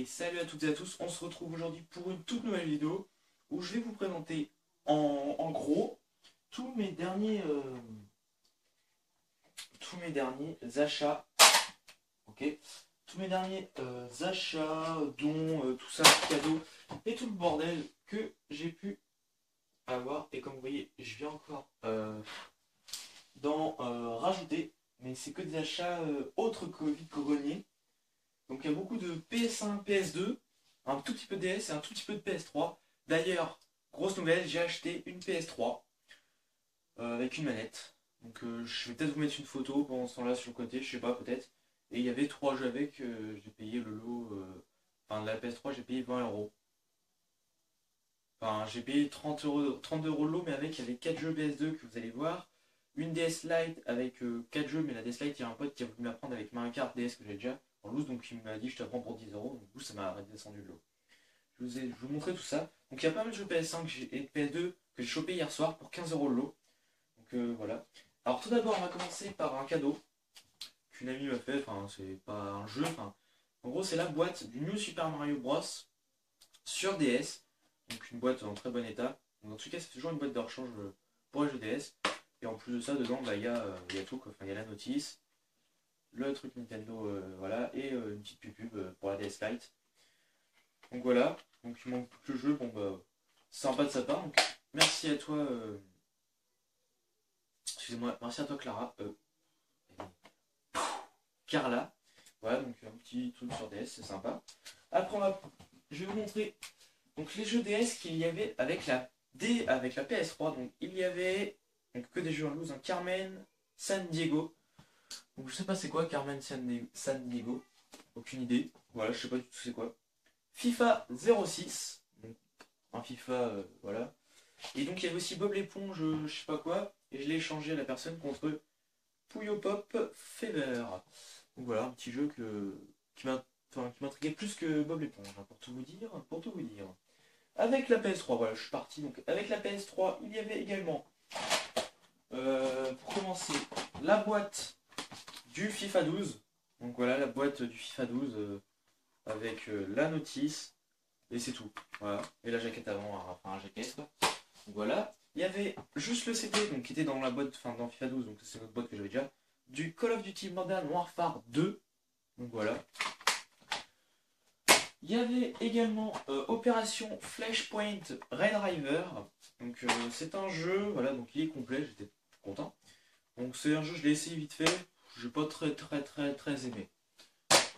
Salut à toutes et à tous, on se retrouve aujourd'hui pour une toute nouvelle vidéo où je vais vous présenter en gros tous mes derniers achats, ok, tous mes derniers achats, dons, tout ça, cadeaux et tout le bordel que j'ai pu avoir. Et comme vous voyez, je viens encore d'en rajouter, mais c'est que des achats autres que vide-grenier. Donc il y a beaucoup de PS1, PS2, un tout petit peu de DS et un tout petit peu de PS3. D'ailleurs, grosse nouvelle, j'ai acheté une PS3 avec une manette. Donc je vais peut-être vous mettre une photo pendant ce temps-là sur le côté, je sais pas, peut-être. Et il y avait 3 jeux avec, j'ai payé le lot, enfin de la PS3 j'ai payé 20 €. Enfin j'ai payé 30 €, 32 € le lot, mais avec il y avait 4 jeux PS2 que vous allez voir. Une DS Lite avec 4 jeux, mais la DS Lite, il y a un pote qui a voulu m'apprendre avec Mario Kart DS que j'ai déjà en loose, donc il m'a dit je t'apprends pour 10 €, donc du coup ça m'a redescendu le lot. Je vous montrer tout ça. Donc il y a pas mal de jeux PS5 et PS2 que j'ai chopé hier soir pour 15 € le lot. Donc voilà. Alors tout d'abord on va commencer par un cadeau qu'une amie m'a fait, enfin c'est pas un jeu, enfin en gros c'est la boîte du New Super Mario Bros sur DS. Donc une boîte en très bon état. Donc, en tout cas c'est toujours une boîte de rechange pour les jeux DS. Et en plus de ça dedans bah, il y a tout quoi. Enfin il y a la notice, le truc Nintendo, voilà, et une petite pub pour la DS Lite. Donc voilà, donc il manque plus que le jeu, bon bah sympa de sa part, donc merci à toi, excusez-moi, merci à toi Clara, Carla, voilà, donc un petit truc sur DS, c'est sympa. Après je vais vous montrer donc les jeux DS qu'il y avait avec la PS3, donc il y avait donc, que des jeux en loose, hein. Carmen San Diego. Donc je sais pas c'est quoi Carmen San Diego, aucune idée, voilà, je sais pas du tout c'est quoi. FIFA 06, donc un FIFA, voilà. Et donc il y avait aussi Bob l'éponge, je sais pas quoi, et je l'ai échangé à la personne contre Puyo Pop Fever. Donc voilà, un petit jeu qui m'intriguait plus que Bob l'éponge, hein, pour tout vous dire, Avec la PS3, voilà, je suis parti. Donc avec la PS3, il y avait également, pour commencer, la boîte du FIFA 12. Donc voilà, la boîte du FIFA 12 avec la notice, et c'est tout. Voilà. Et la jaquette avant, enfin la jaquette. Donc voilà. Il y avait juste le CD, donc qui était dans la boîte, enfin dans FIFA 12, donc c'est notre boîte que j'avais déjà, du Call of Duty Modern Warfare 2. Donc voilà. Il y avait également Opération Flashpoint Red River. Donc c'est un jeu, voilà, donc il est complet, j'étais content. Donc c'est un jeu, je l'ai essayé vite fait, j'ai pas très aimé.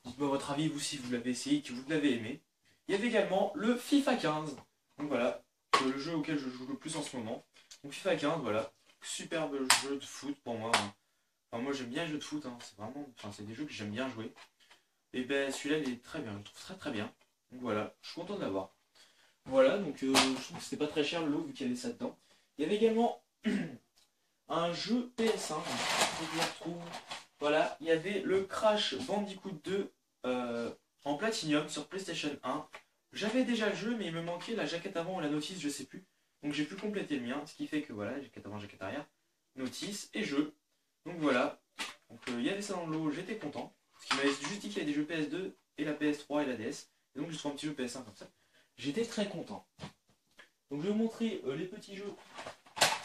Dites-moi votre avis, vous, si vous l'avez essayé, que vous l'avez aimé. Il y avait également le FIFA 15. Donc voilà, le jeu auquel je joue le plus en ce moment. Donc FIFA 15, voilà, superbe jeu de foot pour moi, hein. Enfin, moi j'aime bien les jeux de foot, hein. C'est vraiment, enfin c'est des jeux que j'aime bien jouer. Et ben celui-là il est très bien, je le trouve très bien. Donc voilà, je suis content de l'avoir. Voilà, donc je trouve que c'était pas très cher le lot vu qu'il y avait ça dedans. Il y avait également un jeu PS1, donc, je le retrouve. Voilà, il y avait le Crash Bandicoot 2 en Platinum sur PlayStation 1. J'avais déjà le jeu, mais il me manquait la jaquette avant ou la notice, je sais plus. Donc j'ai pu compléter le mien, ce qui fait que voilà, jaquette avant, jaquette arrière, notice et jeu. Donc voilà, donc il y avait ça dans le lot, j'étais content. Parce qu'il m'avait juste dit qu'il y avait des jeux PS2 et la PS3 et la DS. Et donc je trouve un petit jeu PS1 comme ça. J'étais très content. Donc je vais vous montrer les petits jeux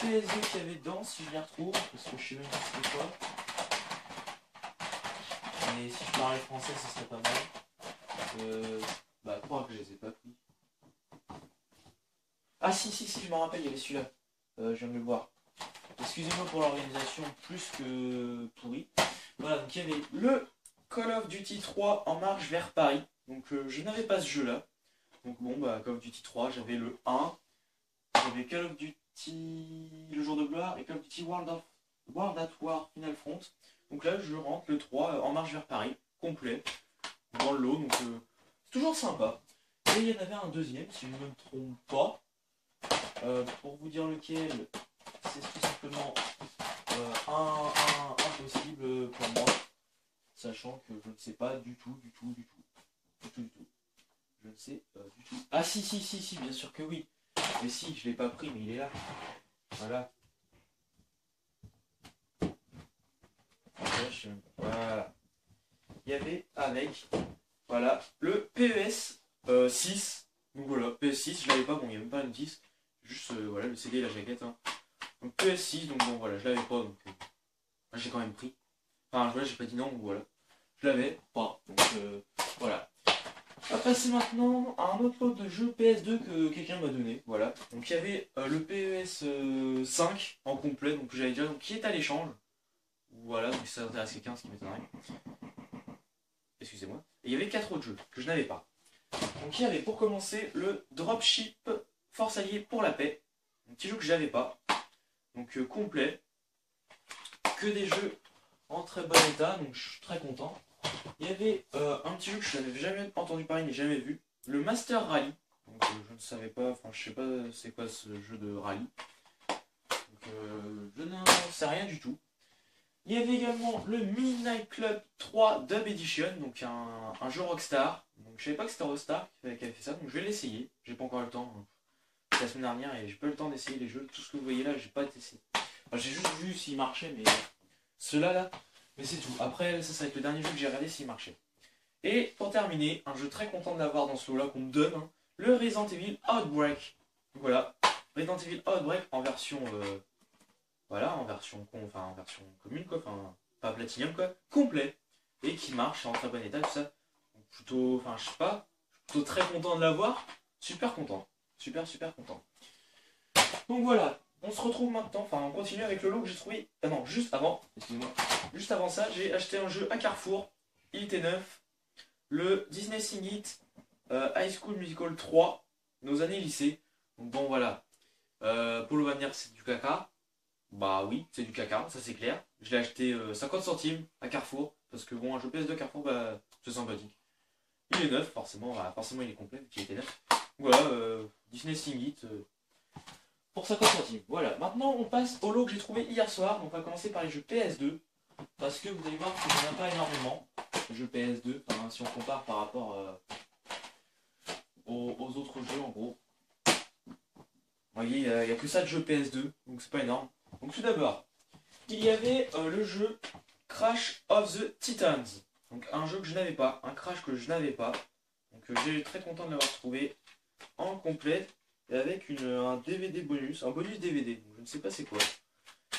PS2 qu'il y avait dedans, si je les retrouve, parce que je sais même pas c'est quoi. Mais si je parlais français, ça serait pas mal. Bah, croire que je les ai pas pris. Ah si, je m'en rappelle, il y avait celui-là. Je viens de le voir. Excusez-moi pour l'organisation plus que pourrie. Voilà, donc il y avait le Call of Duty 3 en marche vers Paris. Donc je n'avais pas ce jeu-là. Donc bon, bah Call of Duty 3, j'avais le 1. J'avais Call of Duty le jour de gloire et Call of Duty World at War Final Front. Donc là, je rentre le 3 en marche vers Paris, complet, dans le lot. Donc c'est toujours sympa. Et il y en avait un deuxième, si je ne me trompe pas. Pour vous dire lequel, c'est tout simplement impossible pour moi, sachant que je ne sais pas du tout. Je ne sais du tout. Ah si, bien sûr que oui. Mais si, je l'ai pas pris, mais il est là. Voilà. Voilà. Il y avait avec, voilà, le PES 6. Donc voilà, PS6, je l'avais pas, bon, il n'y a même pas une 10. Juste, voilà, le CD et la jaquette. Hein. Donc PS6, donc bon, voilà, je l'avais pas, donc j'ai quand même pris. Enfin, voilà, j'ai pas dit non, donc voilà. Je l'avais pas, donc voilà. On va passer maintenant à un autre lot de jeux PS2 que quelqu'un m'a donné, voilà. Donc il y avait le PES 5 en complet, donc j'avais déjà, donc qui est à l'échange. Voilà, donc si ça intéresse quelqu'un, ce qui m'étonnerait. Excusez-moi. Et il y avait 4 autres jeux que je n'avais pas. Donc il y avait pour commencer le Dropship Force Alliée pour la paix. Un petit jeu que j'avais pas. Donc complet. Que des jeux en très bon état, donc je suis très content. Il y avait un petit jeu que je n'avais jamais entendu parler ni jamais vu. Le Master Rally. Donc je ne savais pas, enfin je sais pas c'est quoi ce jeu de rallye. Donc je n'en sais rien du tout. Il y avait également le Midnight Club 3 Dub Edition, donc un jeu Rockstar. Donc je savais pas que c'était Rockstar qui avait fait ça, donc je vais l'essayer. J'ai pas encore eu le temps. C'est la semaine dernière et j'ai pas eu le temps d'essayer les jeux. Tout ce que vous voyez là, j'ai pas essayé. Enfin, j'ai juste vu s'il marchait, mais ceux-là là, mais c'est tout. Après, ça va être le dernier jeu que j'ai regardé s'il marchait. Et pour terminer, un jeu très content de l'avoir dans ce lot là qu'on me donne, hein, le Resident Evil Outbreak. Donc voilà, Resident Evil Outbreak en version voilà, en version commune quoi, enfin pas platinium quoi, complet et qui marche en très bon état tout ça. Donc, plutôt, enfin je sais pas, plutôt très content de l'avoir, super content, super content. Donc voilà, on se retrouve maintenant, enfin on continue avec le lot que j'ai trouvé. Ah non, juste avant, excusez-moi, juste avant ça, j'ai acheté un jeu à Carrefour, il était neuf, le Disney Sing It High School Musical 3, nos années lycée. Donc bon voilà, Polo va me dire c'est du caca. Bah oui, c'est du caca, ça c'est clair. Je l'ai acheté 50 centimes à Carrefour, parce que bon, un jeu PS2 Carrefour, bah c'est sympathique. Il est neuf, forcément, bah, forcément il est complet, vu qu'il était neuf. Voilà, Disney Sing It pour 50 centimes. Voilà, maintenant on passe au lot que j'ai trouvé hier soir. Donc on va commencer par les jeux PS2, parce que vous allez voir qu'il n'y en a pas énormément, les jeux PS2, hein, si on compare par rapport aux autres jeux en gros. Vous voyez, il n'y a que ça de jeux PS2, donc c'est pas énorme. Donc tout d'abord, il y avait le jeu Crash of the Titans. Donc un jeu que je n'avais pas, un Crash que je n'avais pas. Donc j'ai très content de l'avoir trouvé en complet et avec un DVD bonus, un bonus DVD. Donc, je ne sais pas c'est quoi.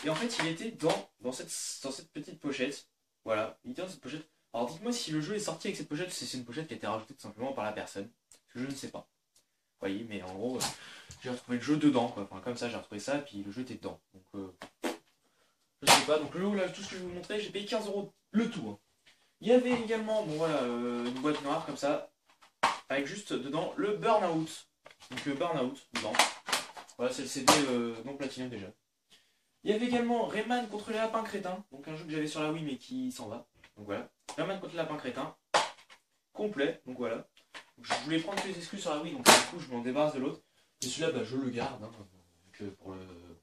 Et en fait il était dans cette petite pochette. Voilà, il était dans cette pochette. Alors dites-moi si le jeu est sorti avec cette pochette ou si c'est une pochette qui a été rajoutée tout simplement par la personne. Parce que je ne sais pas. Vous voyez, mais en gros, j'ai retrouvé le jeu dedans, quoi. Enfin, comme ça, j'ai retrouvé ça, puis le jeu était dedans. Donc, je sais pas. Donc, le jeu, là, tout ce que je vais vous montrer, j'ai payé 15 € le tout. Hein. Il y avait également, bon voilà, une boîte noire comme ça, avec juste dedans le Burnout. Donc, Burnout dedans. Voilà, c'est le CD non platinium déjà. Il y avait également Rayman contre les lapins crétins. Donc, un jeu que j'avais sur la Wii, mais qui s'en va. Donc, voilà. Rayman contre les lapins crétins. Complet. Donc, voilà. Je voulais prendre que les excuses sur la Wii, donc du coup je m'en débarrasse de l'autre. Et celui-là, bah, je le garde hein, que pour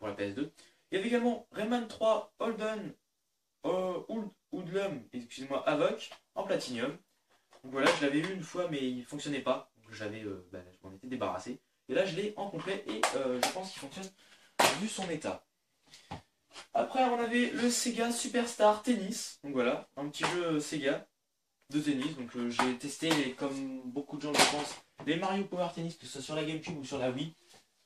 la PS2. Il y avait également Rayman 3 Hoodlum, excusez-moi, Avoc en platinium. Donc voilà, je l'avais eu une fois mais il ne fonctionnait pas. Donc je m'en étais débarrassé. Et là je l'ai en complet et je pense qu'il fonctionne vu son état. Après on avait le Sega Superstar Tennis. Donc voilà, un petit jeu Sega de tennis, donc j'ai testé, comme beaucoup de gens je pense, les Mario Power Tennis, que ce soit sur la GameCube ou sur la Wii,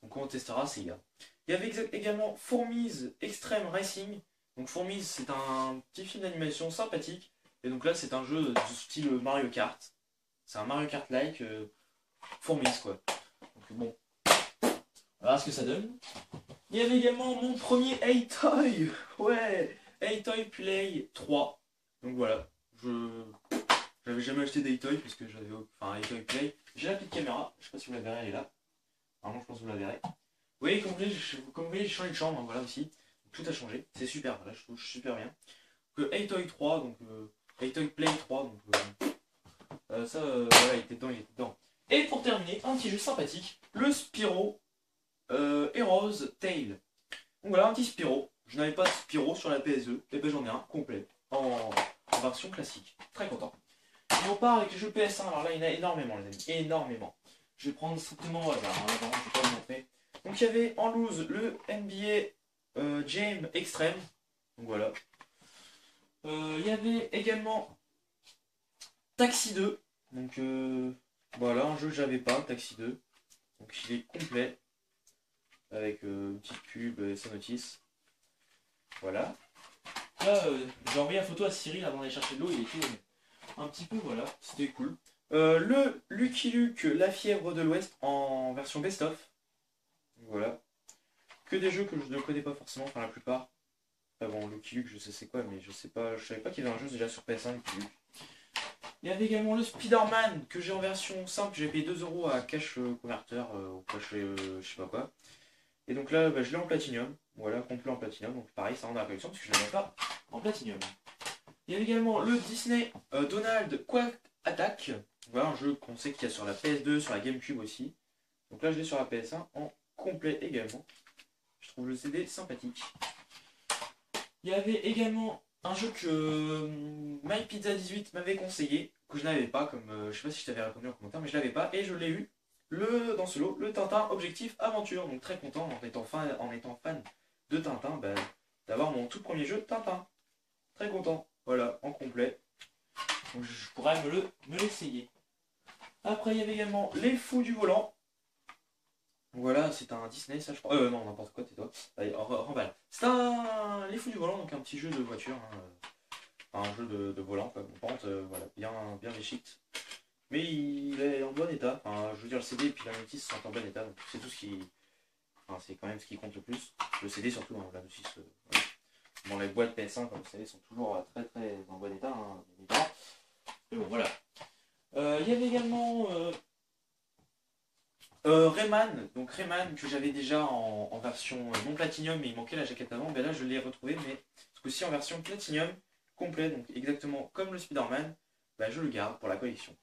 donc on testera, c'est gars. Il y avait également Fourmise Extreme Racing, donc Fourmise c'est un petit film d'animation sympathique, et donc là c'est un jeu de style Mario Kart, c'est un Mario Kart-like Fourmise quoi, donc bon, on verra ce que ça donne. Il y avait également mon premier A-Toy. Ouais, A-Toy Play 3. Donc voilà, j'avais jamais acheté d'A-Toy parce que j'avais, enfin, A-Toy Play. J'ai la petite caméra, je sais pas si vous la verrez, elle est là. Normalement, je pense que vous la verrez. Oui, comme vous voyez, j'ai changé de chambre, hein, voilà aussi. Tout a changé, c'est super, voilà, je trouve super bien. Que A-Toy 3, donc A-Toy Play 3, donc ça, voilà, il était dedans, il était dedans. Et pour terminer, un petit jeu sympathique, le Spyro Heroes Tail. Donc voilà, un petit Spyro. Je n'avais pas de Spyro sur la PS2, et ben j'en ai un complet, en version classique. Très content. Et on part avec les jeux PS1, alors là il y en a énormément les amis, énormément. Je vais prendre strictement au hasard, hein, vraiment, je vais pas vous montrer. Donc il y avait en loose le NBA Jam Extreme, donc voilà. Il y avait également Taxi 2, donc voilà, un jeu que j'avais pas, Taxi 2. Donc il est complet, avec une petite pub et sa notice. Voilà. Là, j'ai envoyé la photo à Cyril avant d'aller chercher de l'eau, il était un petit peu, voilà, c'était cool. Le Lucky Luke, la fièvre de l'Ouest en version best-of. Voilà. Que des jeux que je ne connais pas forcément, enfin la plupart. Enfin bon, Lucky Luke, je sais c'est quoi, mais je sais pas, je savais pas qu'il y avait un jeu déjà sur PS1, Lucky Luke. Il y avait également le Spider-Man que j'ai en version simple, j'ai payé 2 € à cash converteur, ou cash je sais pas quoi. Et donc là, bah, je l'ai en Platinum, voilà, complet en Platinum, donc pareil, ça rentre dans la collection parce que je ne l'avais pas en Platinum. Il y avait également le Disney Donald Quack Attack, voilà un jeu qu'on sait qu'il y a sur la PS2, sur la GameCube aussi. Donc là, je l'ai sur la PS1 en complet également. Je trouve le CD sympathique. Il y avait également un jeu que MyPizza18 m'avait conseillé, que je n'avais pas, comme je sais pas si je t'avais répondu en commentaire, mais je l'avais pas, et je l'ai eu dans ce lot, le Tintin Objectif Aventure. Donc très content en étant fan de Tintin, bah, d'avoir mon tout premier jeu Tintin. Très content, voilà, en complet. Donc je pourrais me l'essayer. Après il y avait également Les Fous du Volant. Voilà, c'est un Disney, ça je crois. Non, n'importe quoi, tais-toi. Allez, remballe. C'est un Les Fous du Volant, donc un petit jeu de voiture. Hein, un jeu de volant, quoi. On pente, voilà, bien déchiquette. Mais il est en bon état. Enfin, je veux dire, le CD et puis la notice sont en bon état. Donc c'est tout ce qui. Enfin, c'est quand même ce qui compte le plus. Le CD surtout, hein, la notice. Voilà. Bon, les boîtes PS1, comme vous savez, sont toujours très très en bon état. Hein, mais bon, voilà. Il y avait également Rayman, donc Rayman que j'avais déjà en version non Platinum, mais il manquait la jaquette avant. Ben là, je l'ai retrouvé, mais ce coup-ci en version Platinum complet, donc exactement comme le Spider-Man. Ben, je le garde pour la collection.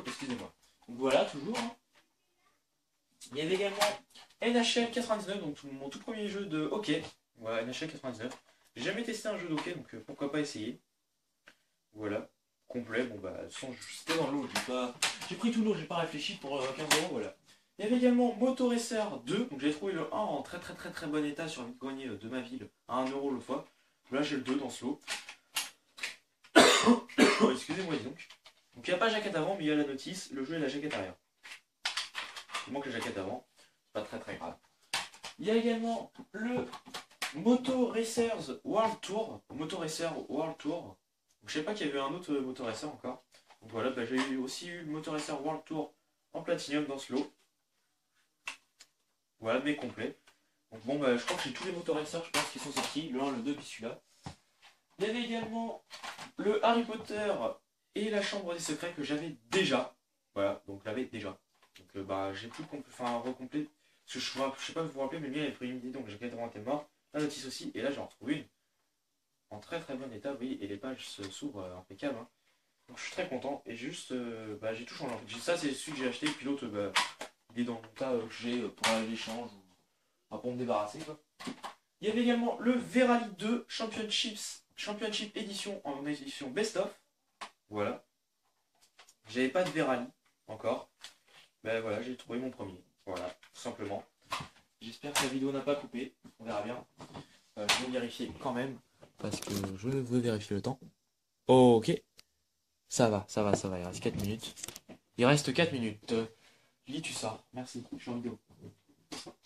Excusez-moi. Donc voilà, toujours. Hein. Il y avait également NHL 99, donc mon tout premier jeu de hockey. Voilà, NHL 99. J'ai jamais testé un jeu de hockey, donc pourquoi pas essayer. Voilà, complet. Bon bah, c'était dans l'eau, j'ai pris tout l'eau, j'ai pas réfléchi pour 15 €, voilà. Il y avait également Moto Racer 2, donc j'ai trouvé le 1 en très très très très bon état sur un grenier de ma ville à 1 € l'autre fois. Là j'ai le 2 dans ce lot. Excusez-moi dis donc. Donc il n'y a pas la jaquette avant, mais il y a la notice, le jeu et la jaquette arrière. Il manque la jaquette avant, c'est pas très très grave. Il y a également le Moto Racers World Tour. Moto Racer World Tour. Donc, je sais pas qu'il y avait un autre Moto Racer encore. Donc voilà, bah, j'ai aussi eu le Moto Racer World Tour en Platinum dans ce lot. Voilà, mais complet. Donc bon, bah, je crois que j'ai tous les Moto Racers, je pense, qui sont sortis. Le 1, le 2, puis celui-là. Il y avait également le Harry Potter et la Chambre des Secrets que j'avais déjà. Voilà, donc je l'avais déjà. Donc bah, j'ai plus recomplet. Parce que je sais pas si vous vous rappelez, mais lui il avait pris une idée, donc j'ai quasiment été mort. La notice aussi, et là j'en retrouve une. En très très bon état, oui, et les pages s'ouvrent impeccable. Hein. Donc je suis très content, et juste, bah, j'ai tout changé. Ça c'est celui que j'ai acheté, puis l'autre, bah, il est dans le tas que j'ai pour l'échange, ou pour me débarrasser. Quoi. Il y avait également le Verali 2 Championship Edition en édition Best of. Voilà. J'avais pas de Verali encore. Ben voilà, j'ai trouvé mon premier. Voilà, tout simplement. J'espère que la vidéo n'a pas coupé. On verra bien. Je vais vérifier quand même. Parce que je veux vérifier le temps. Ok. Ça va. Il reste 4 minutes. Il reste 4 minutes. Lis, tu sors. Merci. Je suis en vidéo.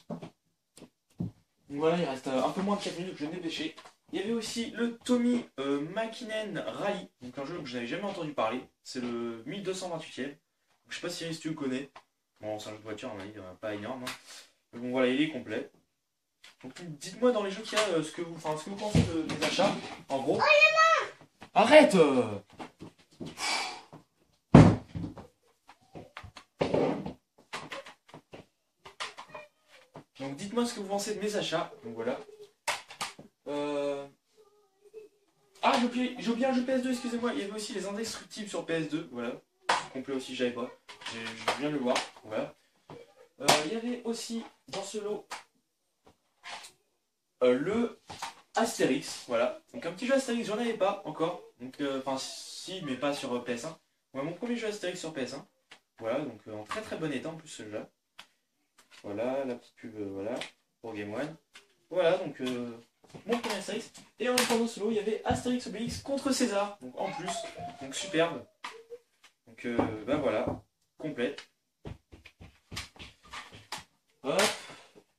Donc voilà, il reste un peu moins de 4 minutes que je n'ai pêché. Il y avait aussi le Tommy Makinen Rally. Donc un jeu que je n'avais jamais entendu parler. C'est le 1228ème. Je sais pas si tu le connais. Bon, c'est un jeu de voiture, on a dit, pas énorme. Hein. Bon voilà, il est complet. Donc dites-moi dans les jeux qu'il y a ce que vous pensez des achats. En gros. Arrête Donc dites-moi ce que vous pensez de mes achats. Donc voilà. Ah, j'ai oublié un jeu PS2, excusez-moi. Il y avait aussi les Indestructibles sur PS2. Voilà. Complet aussi, j'avais pas. Je viens de le voir. Voilà. Il y avait aussi dans ce lot le Astérix. Voilà. Donc un petit jeu Astérix, j'en avais pas encore. Donc, enfin, si, mais pas sur PS1. Ouais, mon premier jeu Astérix sur PS1. Voilà, donc en très très bon état en plus ce jeu-là. Voilà, la petite pub, voilà, pour Game One. Voilà, donc mon premier Astérix. Et en même temps dans ce lot, il y avait Astérix Obélix contre César. Donc en plus, donc superbe. Donc ben voilà, complète. Hop.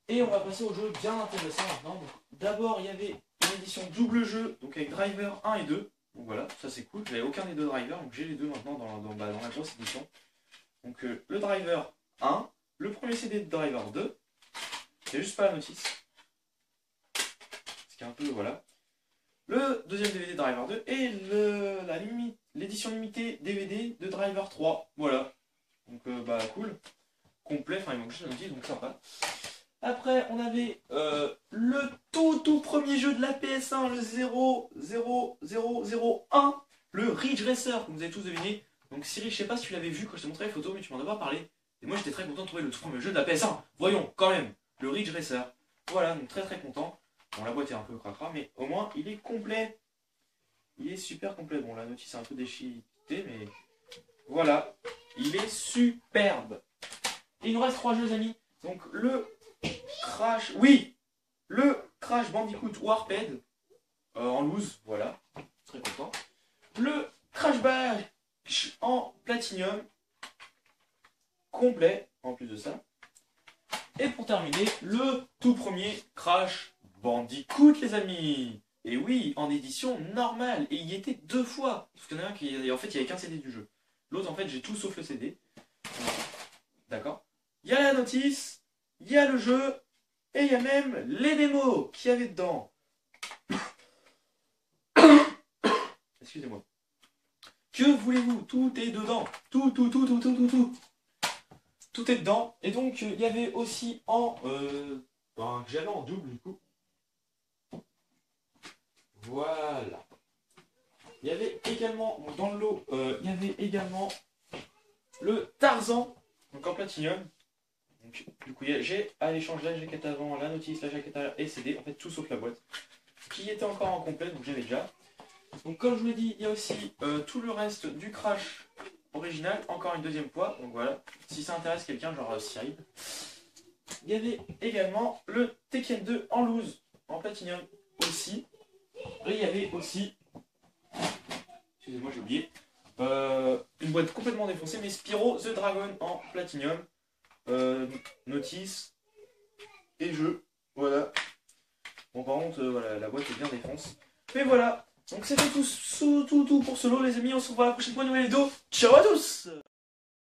Et on va passer au jeu bien intéressant maintenant. D'abord, il y avait une édition double jeu, donc avec Driver 1 et 2. Donc voilà, ça c'est cool. J'avais aucun des deux drivers, donc j'ai les deux maintenant dans la grosse édition. Donc le Driver 1, le premier CD de Driver 2. C'est juste pas la notice. Ce qui est un peu, voilà. Le deuxième DVD de Driver 2 et l'édition limitée DVD de Driver 3. Voilà. Donc bah cool. Complet, enfin il manque juste la notice, donc sympa. Après, on avait le tout premier jeu de la PS1, le 00001, le Ridge Racer, que vous avez tous deviné. Donc Cyril, je sais pas si tu l'avais vu quand je t'ai montré les photos, mais tu m'en as pas parlé. Et moi j'étais très content de trouver le tout premier jeu de la PS1. Voyons, quand même, le Ridge Racer. Voilà, donc très très content. Bon, la boîte est un peu cracra, mais au moins il est complet. Il est super complet. Bon, la notice est un peu déchiquetée, mais voilà, il est superbe. Et il nous reste 3 jeux, amis. Donc le Crash, oui, le Crash Bandicoot Warped en loose, voilà, très content. Le Crash Bash en Platinum, complet, en plus de ça. Et pour terminer, le tout premier Crash Bandicoot, les amis. Et oui, en édition normale, et il y était 2 fois. Parce qu'il y en a un qui, en fait, il n'y avait qu'un CD du jeu. L'autre, en fait, j'ai tout sauf le CD. D'accord. Il y a la notice, il y a le jeu, et il y a même les démos qu'il y avait dedans. Excusez-moi. Que voulez-vous? Tout est dedans. Tout. Tout est dedans. Et donc, il y avait aussi que j'avais en double, du coup. Voilà. Il y avait également, dans le lot, il y avait également le Tarzan, donc en Platinum. Donc, du coup, j'ai à l'échange la jaquette avant, la notice, la jaquette arrière et CD, en fait tout sauf la boîte, qui était encore en complet, donc j'avais déjà. Donc comme je vous l'ai dit, il y a aussi tout le reste du Crash original, encore une deuxième fois, donc voilà, si ça intéresse quelqu'un, genre Cyril. Il y avait également le Tekken 2 en loose, en Platinum aussi, et il y avait aussi, excusez-moi j'ai oublié, une boîte complètement défoncée, mais Spyro the Dragon en Platinum. Notice et jeu, voilà. Bon par contre voilà, la boîte est bien défonce. Mais voilà, donc c'était tout pour ce lot les amis, on se revoit à la prochaine fois, nouvelle vidéo. Ciao à tous.